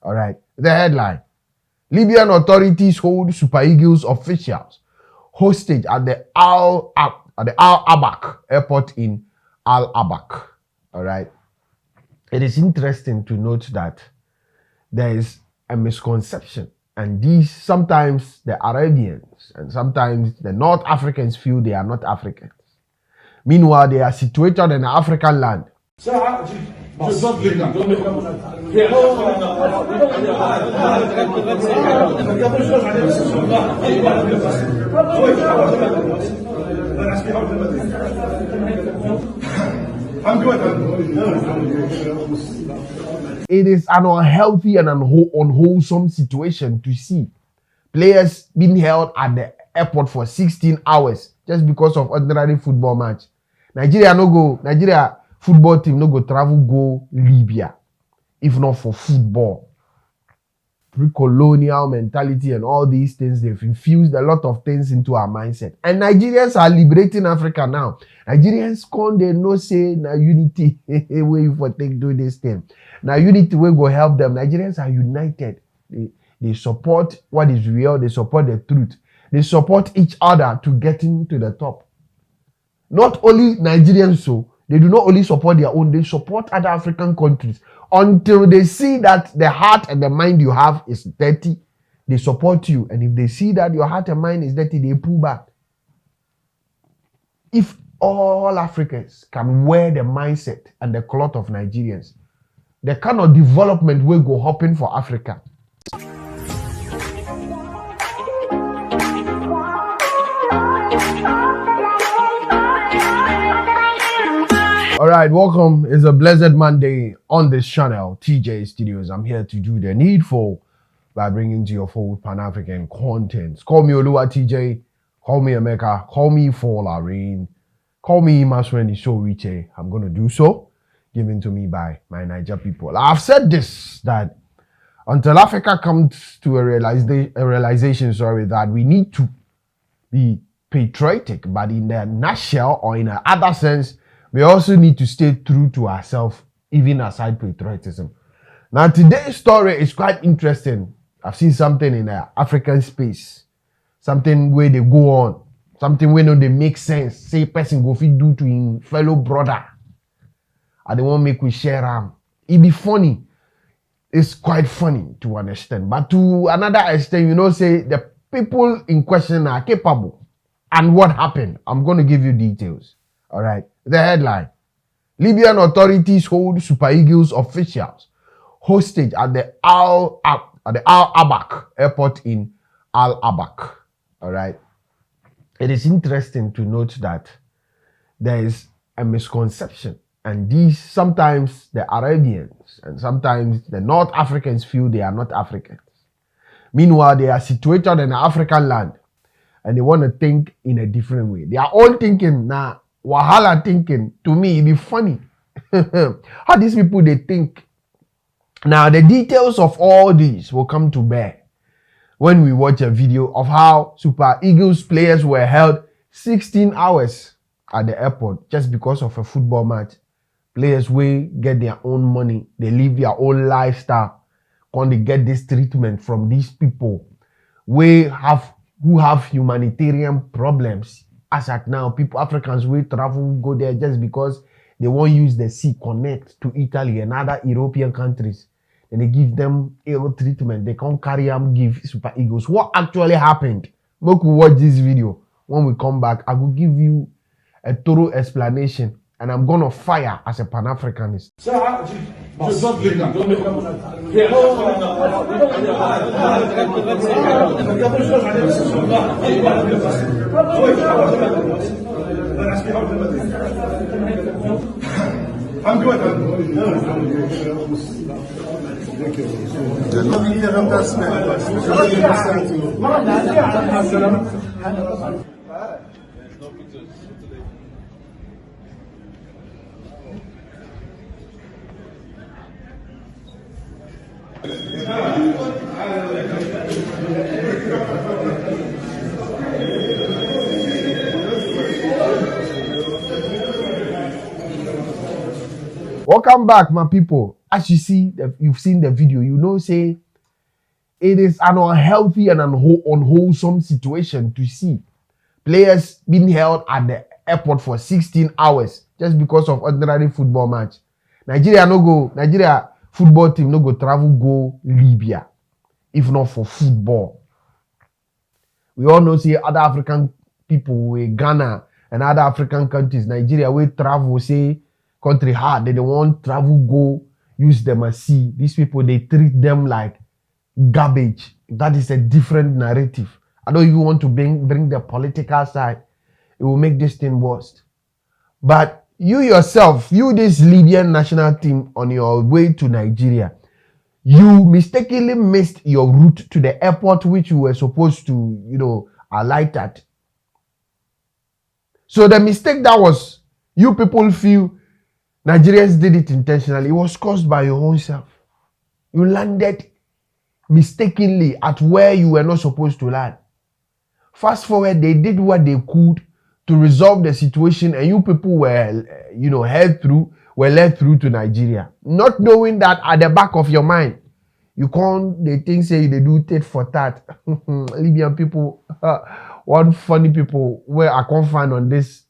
All right. The headline: Libyan authorities hold Super Eagles officials hostage at the Abaq airport in Abaq. All right. It is interesting to note that there is a misconception, and these sometimes the Arabians and sometimes the North Africans feel they are not Africans. Meanwhile, they are situated in an African land. It is an unhealthy and unwholesome situation to see players being held at the airport for 16 hours just because of ordinary football match. Nigeria football team no go travel go Libya if not for football. Pre-colonial mentality and all these things, they've infused a lot of things into our mindset. And Nigerians are liberating Africa now. Nigerians they no say na unity way for take do this thing. Now unity will go help them. Nigerians are united. They support what is real. They support the truth. They support each other to getting to the top. Not only Nigerians, so they do not only support their own, they support other African countries. Until they see that the heart and the mind you have is dirty, they support you. And if they see that your heart and mind is dirty, they pull back. If all Africans can wear the mindset and the cloth of Nigerians, the kind of development will go hopping for Africa. All right, welcome. It's a blessed Monday on this channel, TJ Studios. I'm here to do the needful by bringing to your full Pan-African contents. Call me Oluwa TJ, call me Emeka, call me Folarine, call me Maswendi Showriche. I'm going to do so, given to me by my Niger people. I've said this, that until Africa comes to a realization, that we need to be patriotic, but in the nutshell or in another sense, we also need to stay true to ourselves, even aside patriotism. Now, today's story is quite interesting. I've seen something in the African space, something where they go on, something where they make sense. Say, person go fit do to him fellow brother. I don't want to make we share them. It be funny. It's quite funny to an extent, but to another extent, say the people in question are capable. And what happened? I'm going to give you details. All right. The headline: Libyan authorities hold Super Eagles officials hostage at the Abaq airport in Abaq. All right. It is interesting to note that there is a misconception, and these sometimes the Arabians and sometimes the North Africans feel they are not Africans. Meanwhile, they are situated in an African land, and they want to think in a different way. They are all thinking now. Wahala thinking, to me, it be funny. How these people, they think. Now, the details of all these will come to bear when we watch a video of how Super Eagles players were held 16 hours at the airport just because of a football match. Players will get their own money. They live their own lifestyle. When they get this treatment from these people who have humanitarian problems. As at now, Africans will travel, go there just because they won't use the sea connect to Italy and other European countries. And they give them ill treatment. They can't carry them, give Super Eagles. What actually happened? Make we watch this video. When we come back, I will give you a thorough explanation. And I'm going to fire as a Pan-Africanist. Welcome back, my people. As you see, you've seen the video, you know, say it is an unhealthy and unwholesome situation to see players being held at the airport for 16 hours just because of ordinary football match. Nigeria football team no go travel go Libya if not for football. We all know say other African people with Ghana and other African countries, Nigeria will travel say country hard. They don't want travel go use them and see. These people, they treat them like garbage. That is a different narrative. I don't even want to bring the political side. It will make this thing worse. But you yourself, you this Libyan national team on your way to Nigeria, you mistakenly missed your route to the airport which you were supposed to, alight at. So the mistake that was, you people feel Nigerians did it intentionally. It was caused by your own self. You landed mistakenly at where you were not supposed to land. Fast forward, they did what they could to resolve the situation, and you people were, led through to Nigeria. Not knowing that at the back of your mind, they think say they do tit for tat. Libyan people, one funny people where I can't find on this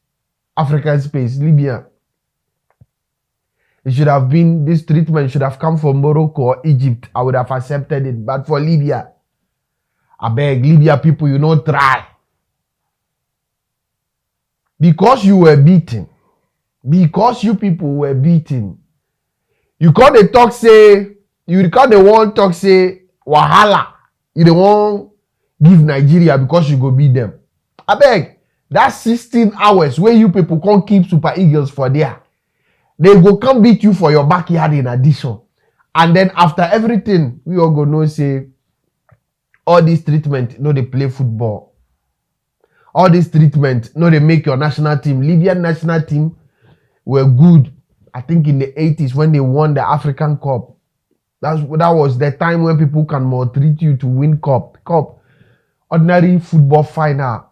African space, Libya. It should have been, this treatment should have come from Morocco or Egypt. I would have accepted it. But for Libya, I beg, Libya people, try. Because you were beaten. Because you people were beaten. You can't talk say, wahala. You don't want give Nigeria because you go beat them. I beg, that's 16 hours where you people can't keep Super Eagles for there. They go come beat you for your backyard in addition. And then after everything, we all go know say, all this treatment, they play football. All this treatment, they make your national team. Libyan national team were good, I think in the 80s when they won the African Cup. That was the time when people can maltreat you to win cup. Ordinary football final.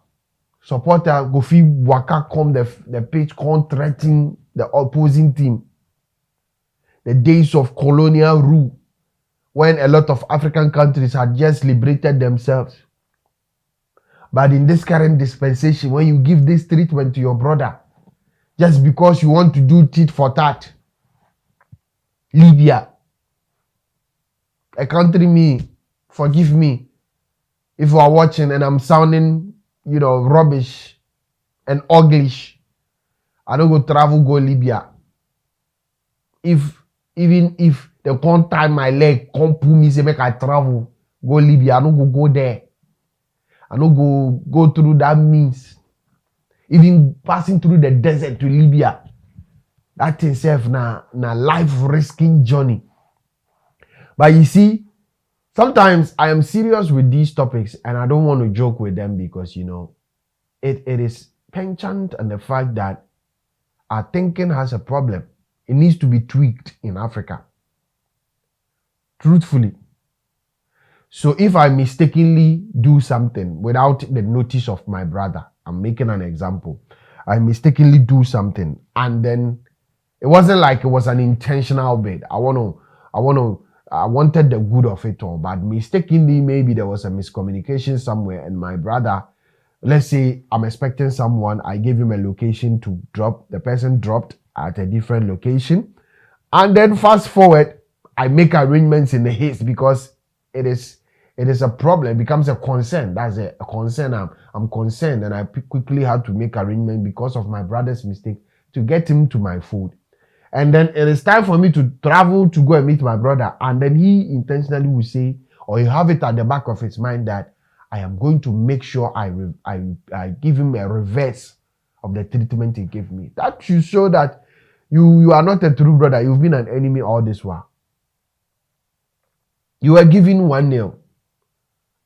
Supporter go fit waka come the pitch, come threaten the opposing team. The days of colonial rule, when a lot of African countries had just liberated themselves. But in this current dispensation, when you give this treatment to your brother, just because you want to do tit for tat, Libya, a country forgive me if you are watching and I'm sounding, rubbish and uglish. I don't go travel go Libya. Even if they can't tie my leg, can't pull me, say make I travel, go Libya, I don't go there. I don't go through that means. Even passing through the desert to Libya, that itself na life-risking journey. But you see, sometimes I am serious with these topics and I don't want to joke with them because, it is penchant and the fact that our thinking has a problem. It needs to be tweaked in Africa. Truthfully. So if I mistakenly do something without the notice of my brother, I'm making an example. I mistakenly do something and then it wasn't like it was an intentional bit. I wanted the good of it all, but mistakenly maybe there was a miscommunication somewhere and my brother, let's say I'm expecting someone, I gave him a location to drop, the person dropped at a different location, and then fast forward, I make arrangements in the haste because it is a problem, it becomes a concern. That's a concern. I'm concerned and I quickly had to make arrangements because of my brother's mistake to get him to my food. And then it is time for me to travel to go and meet my brother. And then he intentionally will say, or you have it at the back of his mind that I am going to make sure I give him a reverse of the treatment he gave me. That should show that you are not a true brother. You've been an enemy all this while. You were given 1-0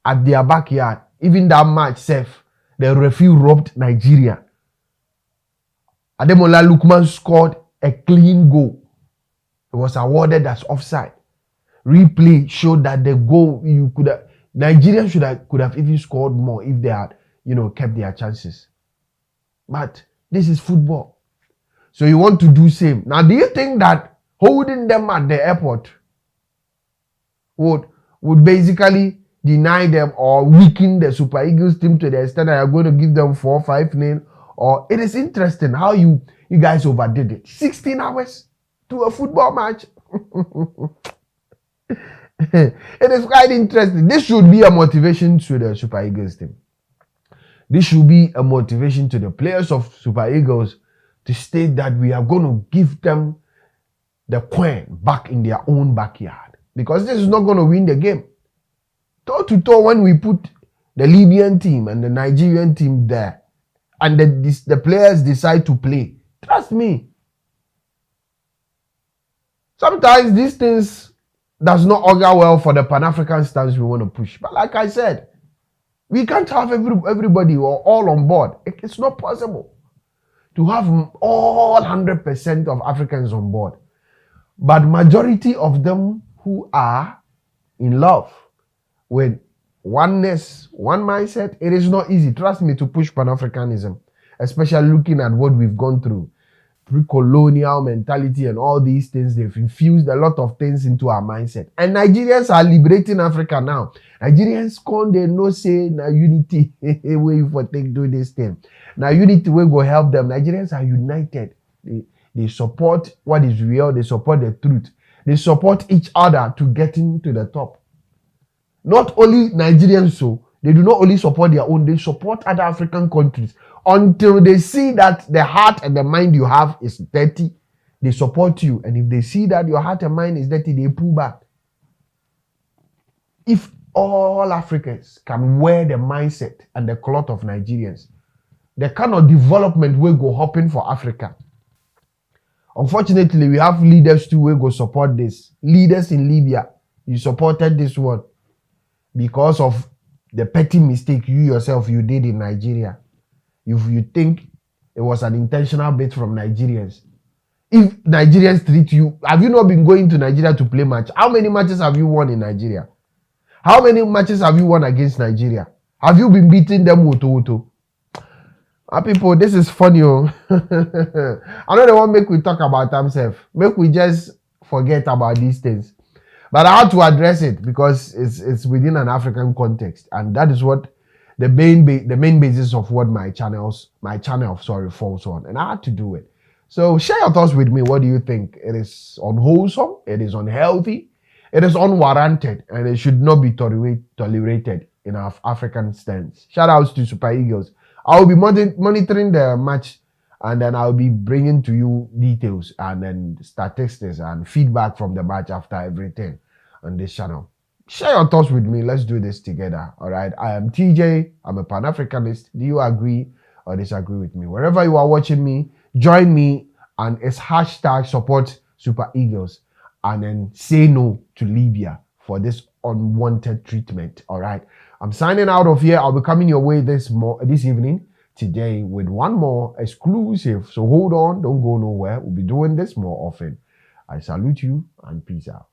at their backyard. Even that match safe, the referee robbed Nigeria. Ademola Lookman scored a clean goal. It was awarded as offside. Replay showed that the goal Nigeria could have even scored more if they had, kept their chances. But this is football. So you want to do same. Now, do you think that holding them at the airport would basically deny them or weaken the Super Eagles team to the extent that you're going to give them 4-5-0. Or it is interesting how you guys overdid it. 16 hours to a football match. It is quite interesting. This should be a motivation to the Super Eagles team. This should be a motivation to the players of Super Eagles to state that we are going to give them the coin back in their own backyard. Because this is not going to win the game. Toe to toe, when we put the Libyan team and the Nigerian team there, and the players decide to play, trust me, sometimes these things does not augur well for the Pan-African stance we want to push. But like I said, we can't have everybody or all on board. It's not possible to have all 100% of Africans on board. But majority of them who are in love with oneness, one mindset, it is not easy, trust me, to push Pan-Africanism, especially looking at what we've gone through. Pre-colonial mentality and all these things, they've infused a lot of things into our mindset. And Nigerians are liberating Africa now. Nigerians they no say na unity way for take do this thing. Now unity will go help them. Nigerians are united. They support what is real. They support the truth. They support each other to getting to the top. Not only Nigerians, so they do not only support their own, they support other African countries. Until they see that the heart and the mind you have is dirty, they support you. And if they see that your heart and mind is dirty, they pull back. If all Africans can wear the mindset and the cloth of Nigerians, the kind of development will go hopping for Africa. Unfortunately, we have leaders too will go support this. Leaders in Libya, you supported this one because of the petty mistake you did in Nigeria. If you think it was an intentional bait from Nigerians. If Nigerians treat you, have you not been going to Nigeria to play match? How many matches have you won in Nigeria? How many matches have you won against Nigeria? Have you been beating them woto? People, this is funny. I know they won't make we talk about themselves. Make we just forget about these things. But I had to address it because it's within an African context. And that is what the main basis of what my channel falls on, and I had to do it. So share your thoughts with me. What do you think? It is unwholesome, it is unhealthy, it is unwarranted, and it should not be tolerated in our African stance. Shout outs to Super Eagles. I will be monitoring the match, and then I'll be bringing to you details and then statistics and feedback from the match after everything on this channel. Share your thoughts with me. Let's do this together. All right. I am TJ. I'm a Pan-Africanist. Do you agree or disagree with me? Wherever you are watching me, join me, and it's hashtag support Super Eagles, and then say no to Libya for this unwanted treatment. All right. I'm signing out of here. I'll be coming your way this evening today with one more exclusive. So hold on. Don't go nowhere. We'll be doing this more often. I salute you and peace out.